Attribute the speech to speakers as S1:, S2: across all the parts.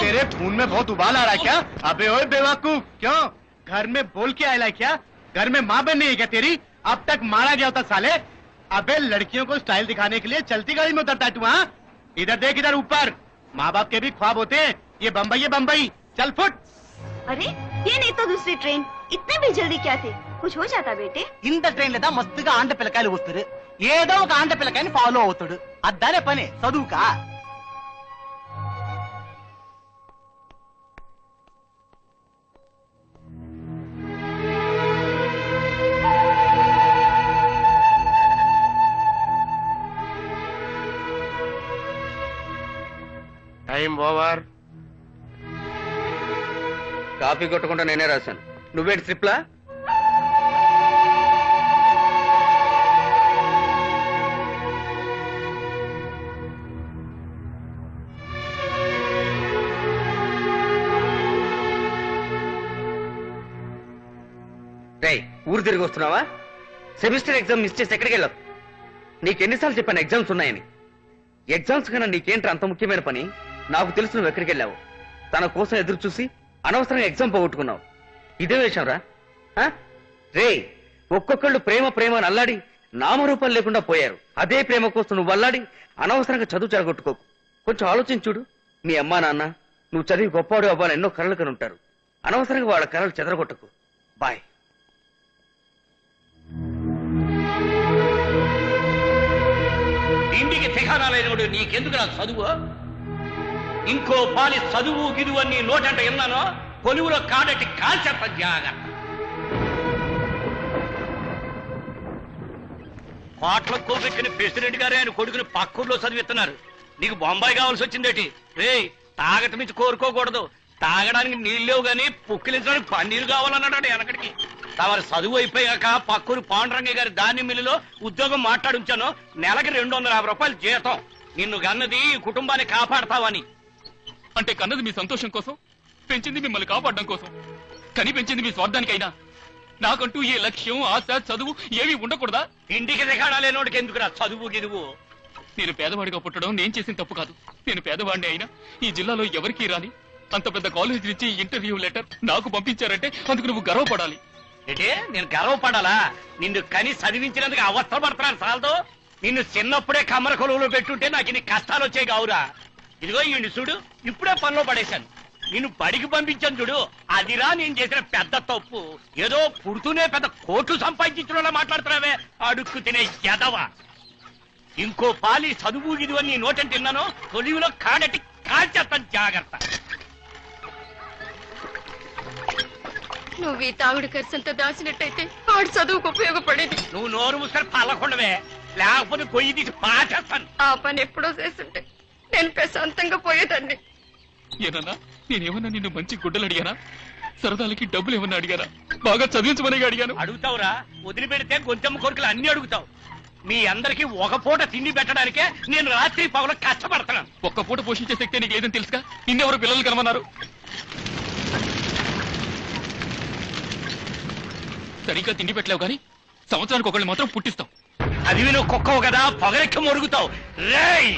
S1: तेरे खून में बहुत उबाल आ रहा है क्या? अबे ओए बेवकूफ, क्यों घर में बोल के आया क्या? घर में माँ बहन नहीं है क्या तेरी? अब तक मारा गया होता साले। अबे लड़कियों को स्टाइल दिखाने के लिए चलती गाड़ी में उतरता है तू? हाँ, इधर देख, इधर ऊपर। माँ बाप के भी ख्वाब होते हैं। ये बम्बई है बम्बई, चल फुट।
S2: अरे ये नहीं तो दूसरी ट्रेन, इतने भी जल्दी क्या थे? कुछ हो जाता बेटे?
S3: ఇంత ట్రైన్ లేదా మస్తుగా ఆండ పిల్లకాయలు వస్తారు, ఏదో ఒక ఆండ పిల్లకాయని ఫాలో అవుతాడు. అద్దానే పని చదువుకా.
S1: Time over.
S4: కాపీ కొట్టకుండా నేనే రాశాను, నువ్వేంటి స్లిప్లా? రేయ్, ఊరు తిరిగి వస్తున్నావా? సెమిస్టర్ ఎగ్జామ్ మిస్ చేసి ఎక్కడికి వెళ్ళావు? నీకెన్నిసార్లు చెప్పాను ఎగ్జామ్స్ ఉన్నాయని. ఎగ్జామ్స్ కన్నా నీకేంట్రా అంత ముఖ్యమైన పని? నాకు తెలుసు నువ్వు ఎక్కడికి వెళ్ళావు. తన కోసం ఎదురు చూసి అనవసరంగా ఎగ్జామ్ పోగొట్టుకున్నావు. ఇదే విషయం రా. రే, ఒక్కొక్కళ్ళు ప్రేమ ప్రేమ అని అల్లాడి నామరూపాలు లేకుండా పోయారు. అదే ప్రేమ కోసం నువ్వు అల్లాడి అనవసరంగా చదువు చెడగొట్టుకోకు. కొంచెం ఆలోచించుడు. మీ అమ్మా నాన్న నువ్వు చదివి గొప్పవాడు అవ్వాలని ఎన్నో కలలు కని ఉంటారు. అనవసరంగా వాళ్ళ కలలు చెదరగొట్టకు. బాయ్.
S5: ఇంటికి ఠికానాలైనడు నీకెందుకు నా చదువు? ఇంకో పాలి చదువు గిదువు అని నోటంట విన్నానో కొలువులో కాడటి కాల్చేత జాగ్రత్త. కోట్ల కోపెక్కిన ప్రెసిడెంట్ గారే ఆయన కొడుకుని పక్కూర్లో చదివిస్తున్నారు. నీకు బొంబాయి కావాల్సి వచ్చిందేటి? రే, తాగట మించి కోరుకోకూడదు. తాగడానికి నీళ్ళేవు గాని పుక్కిలించడానికి పన్నీరు కావాలన్నాడు వెనకడికి. తమరి చదువు అయిపోయాక పక్కూరు పాండురంగయ్య గారి ధాన్యం మిల్లులో ఉద్యోగం మాట్లాడుంచాను. నెలకి 250 రూపాయలు జీతం. నిన్ను కన్నది కుటుంబాన్ని కాపాడతావని.
S6: అంటే కన్నది మీ సంతోషం కోసం, పెంచింది మిమ్మల్ని కాపాడడం కోసం. కని పెంచింది మీ స్వార్థానికైనా నాకంటూ ఏ లక్ష్యం, ఆశ, చదువు ఏవి ఉండకూడదా?
S5: ఇంటికి దిగాడలేనోడికి ఎందుకురా చదువు గిదువు?
S6: నేను పేదవాడిగా పుట్టడం నేను చేసిన తప్పు కాదు. నేను పేదవాడిని అయినా ఈ జిల్లాలో ఎవరికీ రాని అంత పెద్ద కాలేజ్ నుంచి ఇంటర్వ్యూ లెటర్ నాకు పంపించారంటే అందుకు నువ్వు గర్వపడాలి.
S5: ఏంటే నేను గర్వపడాలా? నిన్ను కని చదివించినందుకు అవస్థ పడుతున్నాను సాలతో. నిన్ను చిన్నప్పుడే కమ్మర కొలువులో పెట్టుంటే నాకు ఇన్ని కష్టాలు వచ్చాయి కావురా. ఇదిగో ఈ చూడు, ఇప్పుడే పనిలో పడేశాను. నిన్ను బడికి పంపించాను చూడు, అదిరా నేను చేసిన పెద్ద తప్పు. ఏదో పుడుతూనే పెద్ద కోట్లు సంపాదించడంలో మాట్లాడుతున్నావే, అడుక్కు తినే ఎదవా. ఇంకో పాలి చదువు గిదువు అని నీ నోటని తిన్నాను, తొలివిలో కాడటి కాల్చేస్తాను జాగ్రత్త.
S7: నువ్వు ఈ తాగుడు ఖర్చంతా దాచినట్టయితే వాడు చదువుకు ఉపయోగపడేది.
S5: నువ్వు నోరు మూసుకొని పల్లకుండవే, లేకపోతే కొయ్యి తీసి పాచేస్తాను.
S7: ఆ పని ఎప్పుడో చేస్తుంటే నేను ప్రశాంతంగా పోయేదాన్ని.
S6: ఏనన్నా, నేనేమన్నా నిన్ను మంచి గుడ్డలు అడిగానా? సరదాలకి డబ్బులు ఏమన్నా అడిగానా? బాగా చదివించమని అడిగాను.
S5: అడుగుతావురా, వదిలిపెడితే గొంతెమ్మ కోరికలు అన్ని అడుగుతావు. మీ అందరికి ఒక పూట తిండి పెట్టడానికే నేను రాత్రి పగలు కష్టపడతాను.
S6: ఒక్క పూట పోషించే శక్తి నీకు లేదని తెలుసుగా. నిన్నెవరు పిల్లలు కనమన్నారు? సరిగ్గా తిండి పెట్టలేవు కానీ సంవత్సరానికి ఒకళ్ళు మాత్రం పుట్టిస్తాం.
S5: అది నువ్వు కుక్కవు కదా, పొగరెక్కి మొరుగుతావు. రేయ్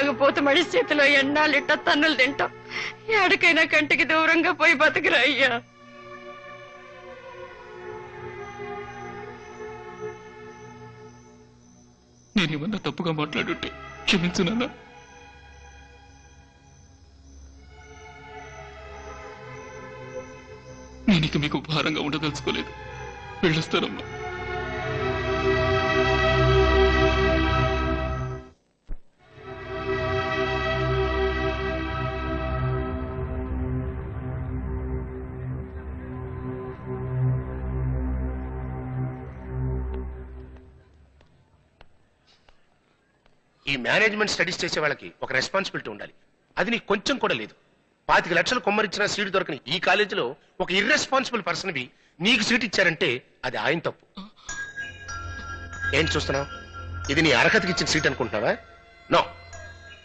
S7: తాగుపోతు మడి చేతిలో ఎన్నాళ్ళిట్ట తన్నులు తింటాం. ఎక్కడికైనా కంటికి దూరంగా పోయి బతుకురా అయ్యా.
S6: నేనేమన్నా తప్పుగా మాట్లాడుంటే క్షమించు నాన్న. నేనిక మీకు భారంగా ఉండదలుచుకోలేదు. వెళ్ళొస్తానమ్మా.
S8: ఈ మేనేజ్మెంట్ స్టడీస్ చేసే వాళ్ళకి ఒక రెస్పాన్సిబిలిటీ ఉండాలి. అది నీకు కొంచెం కూడా లేదు. 25 లక్షలు కొమ్మరిచ్చిన సీటు దొరకని ఈ కాలేజీలో ఒక ఇర్రెస్పాన్సిబుల్ పర్సన్ వి నీకు సీట్ ఇచ్చారంటే అది ఆయన తప్పు. ఏం చూస్తున్నావు? ఇది నీ అర్హతకి ఇచ్చిన సీట్ అనుకుంటున్నావా? నో,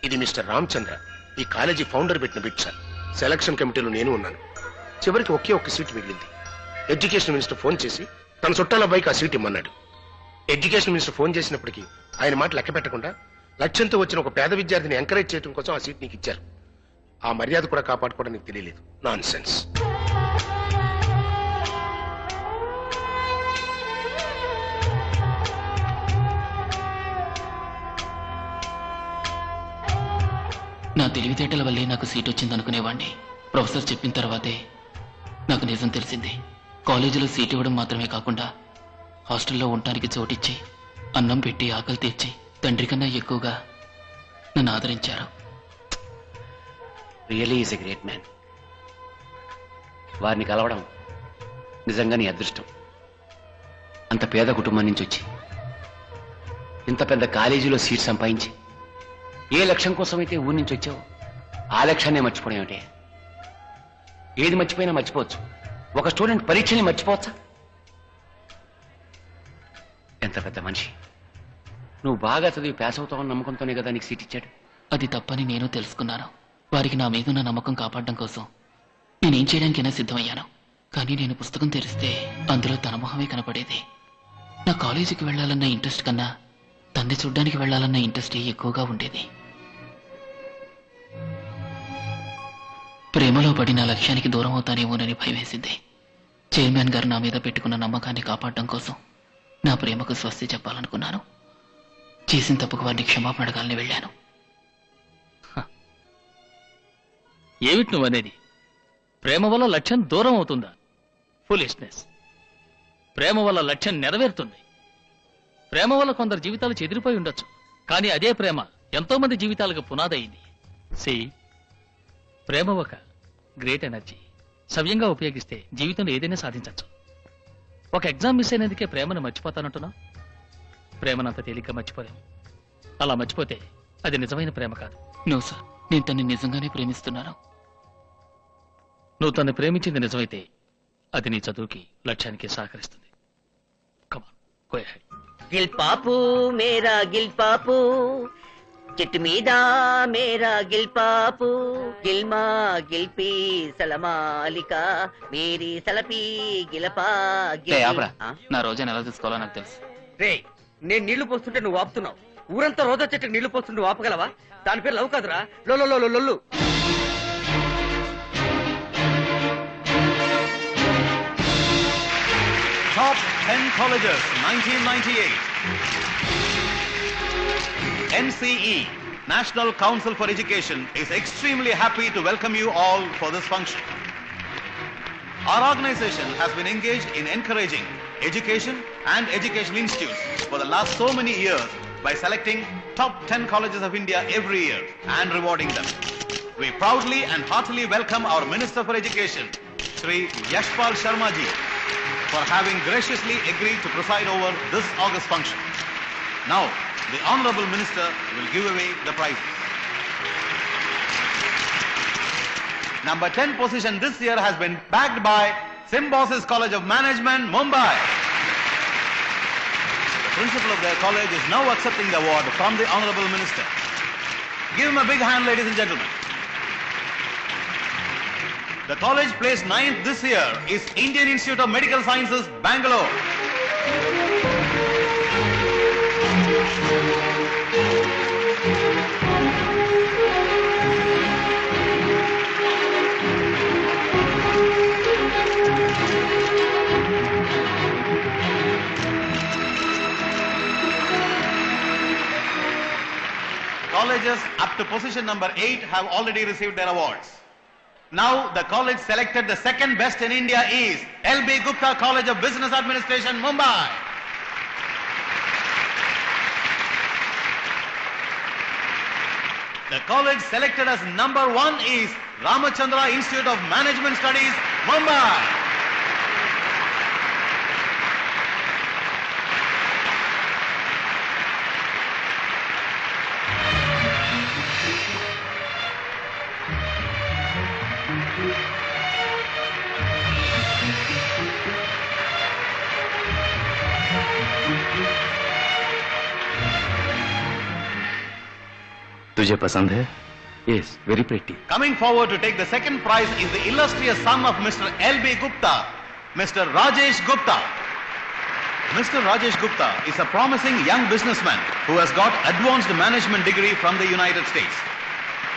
S8: ఇది మిస్టర్ రామచంద్ర, ఈ కాలేజీ ఫౌండర్ పెట్టిన బిట్ సార్. సెలక్షన్ కమిటీలో నేను ఉన్నాను. చివరికి ఒకే ఒక్క సీట్ మిగిలింది. ఎడ్యుకేషన్ మినిస్టర్ ఫోన్ చేసి తన చుట్టాల అబ్బాయికి ఆ సీట్ ఇమ్మన్నాడు. ఎడ్యుకేషన్ మినిస్టర్ ఫోన్ చేసినప్పటికీ ఆయన మాట లెక్క పెట్టకుండా లక్ష్యంతో వచ్చిన ఒక పేద విద్యార్థిని ఎంకరేజ్ చేయడం కోసం ఆ సీట్ నీకు ఇచ్చారు. ఆ మర్యాద కూడా కాపాడుకోవడం నీకు తెలియలేదు. Non sense.
S6: నా తెలివితేటల వల్లే నాకు సీట్ వచ్చింది అనుకునేవాణ్ణి. ప్రొఫెసర్ చెప్పిన తర్వాతే నాకు నిజం తెలిసింది. కాలేజీలో సీట్ ఇవ్వడం మాత్రమే కాకుండా హాస్టల్లో ఉండటానికి చోటిచ్చి అన్నం పెట్టి ఆకలి తెచ్చి తండ్రి కన్నా ఎక్కువగా నన్ను ఆదరించారు.
S9: Really is a great man. వారిని కలవడం నిజంగా నీ అదృష్టం. అంత పేద కుటుంబం నుంచి వచ్చి ఇంత పెద్ద కాలేజీలో సీట్ సంపాదించి ఏ లక్ష్యం కోసమైతే ఊరి నుంచి వచ్చావు ఆ లక్ష్యాన్ని మర్చిపోవడం ఏమిటి? ఏది మర్చిపోయినా మర్చిపోవచ్చు. ఒక స్టూడెంట్ పరీక్షని మర్చిపోవచ్చా? ఎంత పెద్ద మనిషి. నువ్వు బాగా చదివి పాస్ అవుతావని నమ్మకంతోనే కదా నీకు సీట్ ఇచ్చాడు.
S6: అది తప్పని నేను తెలుసుకున్నాను. వారికి నా మీదున్న నమ్మకం కాపాడడం కోసం నేనేం చేయడానికైనా సిద్ధమయ్యాను. కానీ నేను పుస్తకం తెరిస్తే అందులో తన మొహమే కనపడేది. నా కాలేజీకి వెళ్లాలన్న ఇంట్రెస్ట్ కన్నా తండ్రి చూడ్డానికి వెళ్లాలన్న ఇంట్రెస్టే ఎక్కువగా ఉండేది. ప్రేమలో పడి నా లక్ష్యానికి దూరం అవుతానేమోనని భయం వేసింది. చైర్మన్ గారు నా మీద పెట్టుకున్న నమ్మకాన్ని కాపాడడం కోసం నా ప్రేమకు స్వస్తి చెప్పాలనుకున్నాను. చేసిన తప్పుకు వారిని క్షమాపణ అడగాలని వెళ్ళాను.
S5: ఏమిటి నువ్వనేది? ప్రేమ వల్ల లక్ష్యం దూరం అవుతుందా? ఫులిష్నెస్. ప్రేమ వల్ల లక్ష్యం నెరవేరుతుంది. ప్రేమ వల్ల కొందరు జీవితాలు చెదిరిపోయి ఉండొచ్చు, కానీ అదే ప్రేమ ఎంతో మంది జీవితాలకు పునాదయింది. సి, ప్రేమ ఒక గ్రేట్ ఎనర్జీ. సవ్యంగా ఉపయోగిస్తే జీవితంలో ఏదైనా సాధించవచ్చు. ఒక ఎగ్జామ్ మిస్ అయినందుకే ప్రేమను మర్చిపోతానంటున్నా? ప్రేమనంత తేలిక మర్చిపోలేము. అలా మర్చిపోతే అది నిజమైన ప్రేమ కాదు.
S6: నో సార్, నేను తన్ని నిజంగానే ప్రేమిస్తున్నాను.
S5: నువ్వు తను ప్రేమించింది నిజమైతే అది నీ చదువుకి లక్ష్యానికి సహకరిస్తుంది. కమాన్, గో అహెడ్.
S10: గిల్ పాపు మేరా గిల్ పాపు, చెట్టు మీద మేరా గిల్ పాపు, గిల్మా గిల్పి సలమాలిక మేరీ సలపి గిలపా
S6: నా రోజాను ఎలా తీసుకోవాలో నాకు తెలుసు.
S4: రే, నేను నీళ్లు పోస్తుంటే నువ్వు ఆపుతున్నావు. ఊరంతా రోజా చెట్టుకు నీళ్లు పోస్తుంటే నువ్వు ఆపగలవా? దాని పేరు లవ్ కాదురా, లొల్లు.
S11: Top 10 colleges 1998. NCE, National Council for Education, is extremely happy to welcome you all for this function. Our organization has been engaged in encouraging education and education institutes for the last so many years by selecting top 10 colleges of India every year and rewarding them. We proudly and heartily welcome our Minister for Education, Shri Yashpal Sharma ji, for having graciously agreed to preside over this August function. Now, the Honorable Minister will give away the prizes. Number 10 position this year has been bagged by Symbiosis College of Management, Mumbai. The principal of their college is now accepting the award from the Honorable Minister. Give him a big hand, ladies and gentlemen. The college placed 9th this year is Indian Institute of Medical Sciences, Bangalore. colleges up to position number 8 have already received their awards. Now the college selected the second best in India is LB Gupta College of Business Administration, Mumbai. The college selected as number 1 is Ramachandra Institute of Management Studies, Mumbai.
S9: तुझे पसंद है? Yes, very pretty.
S11: Coming forward to take the second prize is the illustrious son of Mr. L.B. Gupta, Mr. Rajesh Gupta. Mr. Rajesh Gupta is a promising young businessman who has got advanced management degree from the United States.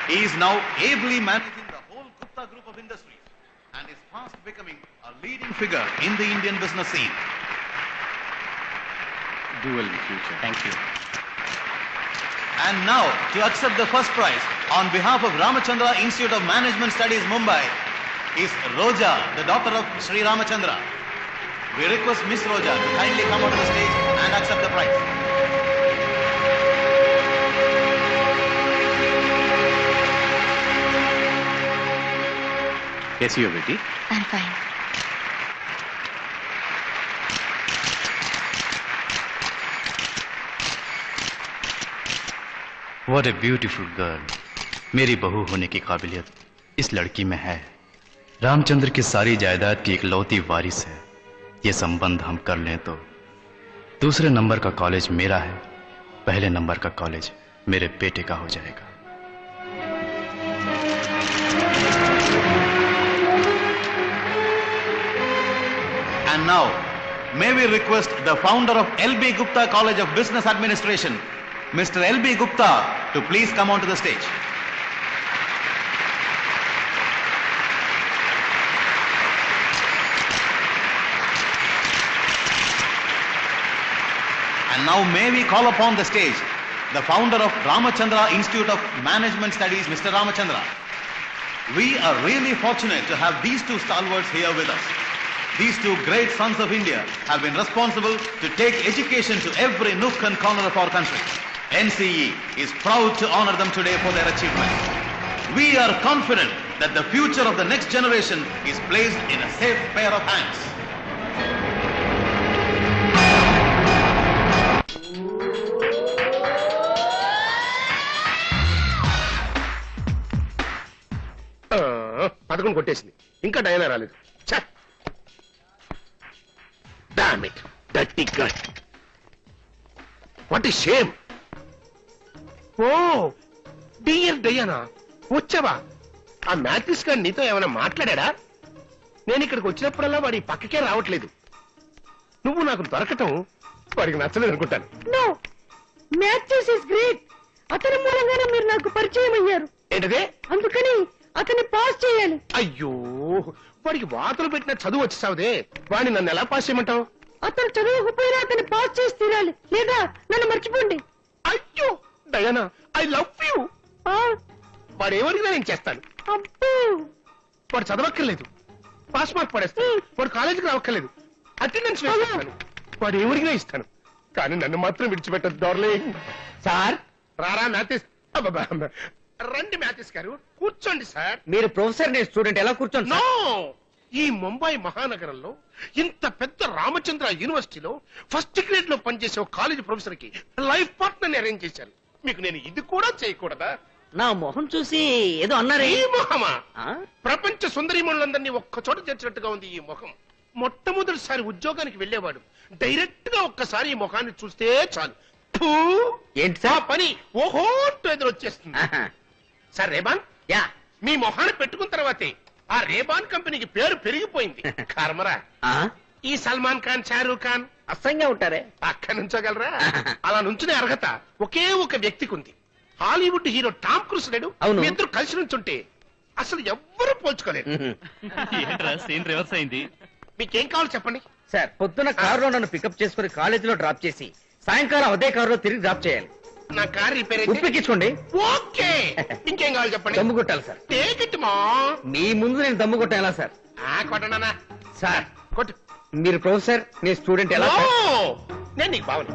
S11: He is now ably managing the whole Gupta group of industries and is fast becoming a leading figure in the Indian business scene.
S9: Do well in the future. Thank you.
S11: And now, to accept the first prize on behalf of Ramachandra Institute of Management Studies, Mumbai, is Roja, the daughter of Sri Ramachandra. We request Miss Roja to kindly come onto the stage and accept the prize.
S9: कैसी हो बेटी?
S7: I'm fine.
S12: What a beautiful girl. मेरी बहू होने की काबिलियत इस लड़की में है। रामचंद्र की सारी जायदाद की इकलौती वारिस है। ये संबंध हम कर लें तो दूसरे नंबर का कॉलेज मेरा है, पहले नंबर का कॉलेज मेरे बेटे का हो जाएगा।
S11: And now, may we request the founder of LB Gupta College of Business Administration, Mr. LB Gupta, to please come onto the stage. And now may we call upon the stage the founder of Ramachandra Institute of Management Studies, Mr. Ramachandra. We are really fortunate to have these two stalwarts here with us. These two great sons of India have been responsible to take education to every nook and corner of our country. NCE is proud to honor them today for their achievements. We are confident that the future of the next generation is placed in a safe pair of hands.
S8: పదకొండు కొట్టేసింది, ఇంకా డైనా రాలేదు. Damn it, dirty gut. What a shame. Oh dear Diana, వచ్చావా? ఆ Matthews గారు నీతో ఏమైనా మాట్లాడా? నేను ఇక్కడికి వచ్చినప్పుడల్లా వాడి పక్కకే రావట్లేదు. నువ్వు నాకు దొరకటం వాడికి నచ్చలేదు అనుకుంటాను.
S13: No, Matthews is great. అతని మూలంగానే మీరు నాకు పరిచయం అయ్యారు.
S8: ఏంటదే?
S13: అందుకని అతన్ని పాస్ చేయాలి.
S8: అయ్యో, వాడికి వాతలు పెట్టిన చదువు వచ్చేసావుదే, వాడిని నన్ను ఎలా పాస్ చేయమంటావు?
S13: అతను చదువుకుపోయినా అతన్ని పాస్ చేసి తీరాలి, లేదా నన్ను మర్చిపోండి.
S8: అయ్యో డయానా, ఐ లవ్ యూ. వాడు ఏమడిగినా నేను చేస్తాను. వాడు చదవక్కర్లేదు, పాస్ మార్క్ పడేస్తాను. వాడు కాలేజీకి రావక్కర్లేదు, అటెండెన్స్ వేస్తాను. వాడు ఏమడిగినా ఇస్తాను, కానీ నన్ను మాత్రం విడిచిపెట్టదు. డార్లింగ్. సార్ రారా మ్యాథ్యూస్. రండి మ్యాథ్యూస్ గారు, కూర్చోండి సార్.
S4: మీరు ప్రొఫెసర్, నేను స్టూడెంట్, ఎలా కూర్చోండి?
S8: నో, ఈ ముంబై మహానగరంలో ఇంత పెద్ద రామచంద్ర యూనివర్సిటీలో ఫస్ట్ గ్రేడ్ లో పనిచేసే ఒక కాలేజీ ప్రొఫెసర్ కి లైఫ్ పార్ట్నర్ అరేంజ్ చేశారు. మీకు నేను ఇది కూడా చేయకూడదా?
S10: నా మొహం చూసి ఏదో అన్నారే.
S8: ఈ మొహమా? ప్రపంచ సుందరీమణులందరినీ ఒక్క చోట చేర్చినట్టుగా ఉంది ఈ ముఖం. మొట్టమొదటిసారి ఉద్యోగానికి వెళ్లేవాడు డైరెక్ట్ గా ఒక్కసారి ఈ ముఖాన్ని చూస్తే చాలు,
S10: ఏంటి సార్
S8: పని ఓహో ఎదురొచ్చేస్తుంది. సార్ రేబాన్,
S10: యా,
S8: మీ మొహాన్ని పెట్టుకున్న తర్వాతే ఆ రేబాన్ కంపెనీకి పేరు పెరిగిపోయింది. కర్మరా, ఈ సల్మాన్ ఖాన్, షారూక్ ఖాన్
S10: అసహ్యంగా ఉంటారే,
S8: అక్కడి నుంచోగలరా? అలా నుంచునే అర్హత ఒకే ఒక వ్యక్తికి ఉంది. హాలీవుడ్ హీరో టామ్ క్రూజ్ లేడు, మీ ఇద్దరు కలిసి నుంచుంటే అసలు ఎవ్వరూ పోల్చుకోలేరు.
S6: రివర్స్ అయింది.
S8: మీకేం కావాలో చెప్పండి.
S10: సార్, పొద్దున కారులో నన్ను పికప్ చేసుకుని కాలేజీలో డ్రాప్ చేసి సాయంకాలం అదే కారులో తిరిగి డ్రాప్ చేయాలి.
S8: నా కార్ రిపేర్ అయితే
S4: ఉప్పెక్కించుకోండి.
S8: ఓకే ఇంకేం కావాలి చెప్పండి.
S4: దమ్ము కొట్టాలి సార్.
S8: టేక్ ఇట్ మా.
S4: మీ ముందు నేను దమ్ము కొట్టాలా సార్?
S8: కొట్టనా
S4: సార్?
S8: కొట్టు.
S4: మీరు ప్రొఫెసర్, నేను స్టూడెంట్. ఎలా సార్?
S8: నేను నీకు బావను,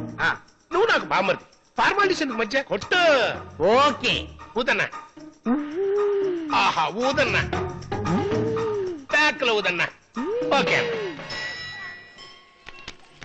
S8: నువ్వు నాకు బామ్మర్ది. ఫార్మాలిటీస్ ఎందుకు మధ్య? కొట్టు.
S10: ఓకే.
S8: ఊదన్నా. ఆహా ఊదన్నా. బ్యాక్ లో ఊదన్నా. ఓకే.